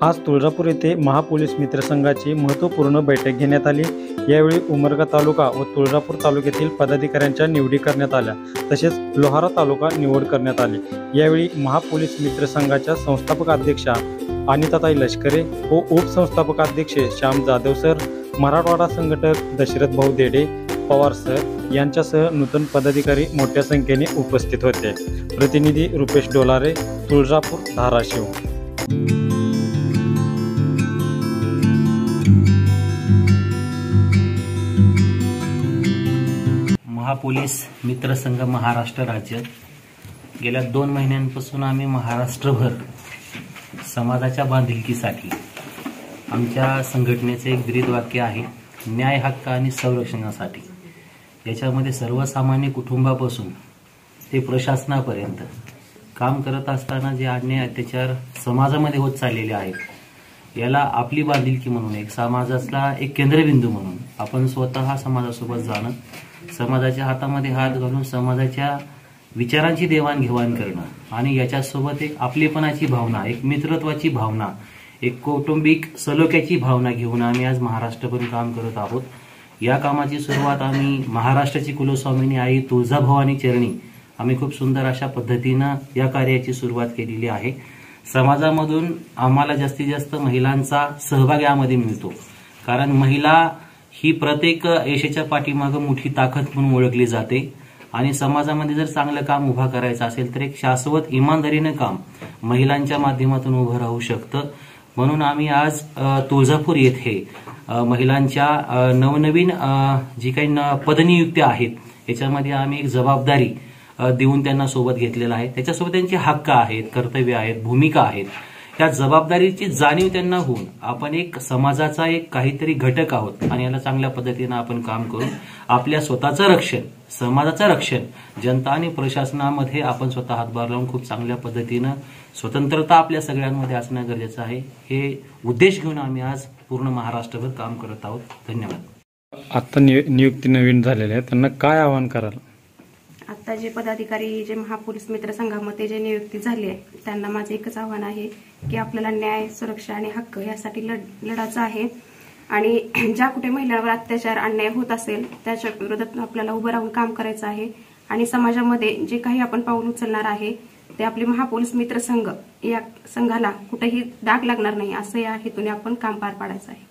आज तुळजापूर येथे महापोलीस मित्र संघाची महत्त्वपूर्ण बैठक घेण्यात आली। यावेळी उमरगा तालुका व तुळजापूर तालुक्यातील पदाधिकाऱ्यांच्या निवडी करण्यात आल्या, तसेच लोहारा तालुका निवड करण्यात आली। यावेळी महापोलीस मित्र संघाच्या संस्थापक अध्यक्षा अनिताताई लष्करे व उपसंस्थापक अध्यक्ष श्याम जाधव सर, मराठवाडा संघटक दशरथ भाऊ देडे पवार सर यांच्यासह नूतन पदाधिकारी मोठ्या संख्येने उपस्थित होते। प्रतिनिधी रुपेश डोलारे, तुळजापूर, धाराशिव। महापोलीस मित्र संघ महाराष्ट्र राज्य गेल्या 2 महिन्यांपासून आम्ही महाराष्ट्रभर समाजाच्या बांधिलकीसाठी आमच्या संघटनेचे एक ब्रीदवाक्य आहे, न्याय, हक्क आणि संरक्षणासाठी। याच्यामध्ये सर्वसामान्य कुटुंबापासून ते प्रशासनापर्यंत काम करत असताना जे अन्याय अत्याचार समाजामध्ये होत चाललेले आहेत, याला आपली बांधिलकी म्हणून, एक समाजाचा एक केंद्रबिंदू म्हणून आपण स्वतः समाजासोबत जाणं, समाजाच्या हातामध्ये हात घालून समाजाच्या विचारांची देवाणघेवाण करणं आणि याच्यासोबत एक आपलेपणाची भावना, एक मित्रत्वाची भावना, एक कौटुंबिक सलोख्याची भावना घेऊन आम्ही आज महाराष्ट्रभर काम करत आहोत। या कामाची सुरुवात आम्ही महाराष्ट्राची कुलस्वामिनी आई तुळजाभवानी चरणी आम्ही खूप सुंदर अशा पद्धतीनं या कार्याची सुरुवात केलेली आहे। समाजामधून आम्हाला जास्तीत जास्त महिलांचा सहभाग यामध्ये मिळतो, कारण महिला ही प्रत्येक यशाच्या पाठीमागे मोठी ताकद म्हणून ओळखली जाते आणि समाजामध्ये जर चांगलं काम उभा करायचं असेल तर एक शाश्वत इमानदारीने काम महिलांच्या माध्यमातून उभं राहू शकतं। म्हणून आम्ही आज तुळजापूर येथे महिलांच्या नवनवीन जी काही पदनियुक्त्या आहेत याच्यामध्ये आम्ही एक जबाबदारी देऊन त्यांना सोबत घेतलेला आहे। त्याच्यासोबत त्यांचे हक्क आहेत, कर्तव्य आहेत, भूमिका आहेत। त्या जबाबदारीची जाणीव त्यांना होऊन आपण एक समाजाचा एक काहीतरी घटक आहोत आणि याला चांगल्या पद्धतीने आपण काम करून आपल्या स्वतःचं रक्षण, समाजाचं रक्षण, जनता आणि प्रशासनामध्ये आपण स्वतः हातभार लावून खूप चांगल्या पद्धतीनं स्वतंत्रता आपल्या सगळ्यांमध्ये असणं गरजेचं आहे। हे उद्देश घेऊन आम्ही आज पूर्ण महाराष्ट्रभर काम करत आहोत। धन्यवाद। आता नियुक्ती नवीन झालेली आहे, त्यांना काय आवाहन कराल? आता जे पदाधिकारी जे महापोलीस मित्र संघामध्ये जे नियुक्ती झाली आहे त्यांना माझं एकच आव्हान आहे की आपल्याला न्याय, सुरक्षा आणि हक्क यासाठी लढायचं आहे आणि ज्या कुठे महिलांवर अत्याचार, अन्याय होत असेल त्याच्या विरोधात आपल्याला उभं राहून काम करायचं आहे आणि समाजामध्ये जे काही आपण पाऊल उचलणार आहे ते आपले महापोलीस मित्र संघ या संघाला कुठेही डाग लागणार नाही असं या हेतूने आपण काम पार पाडायचं आहे।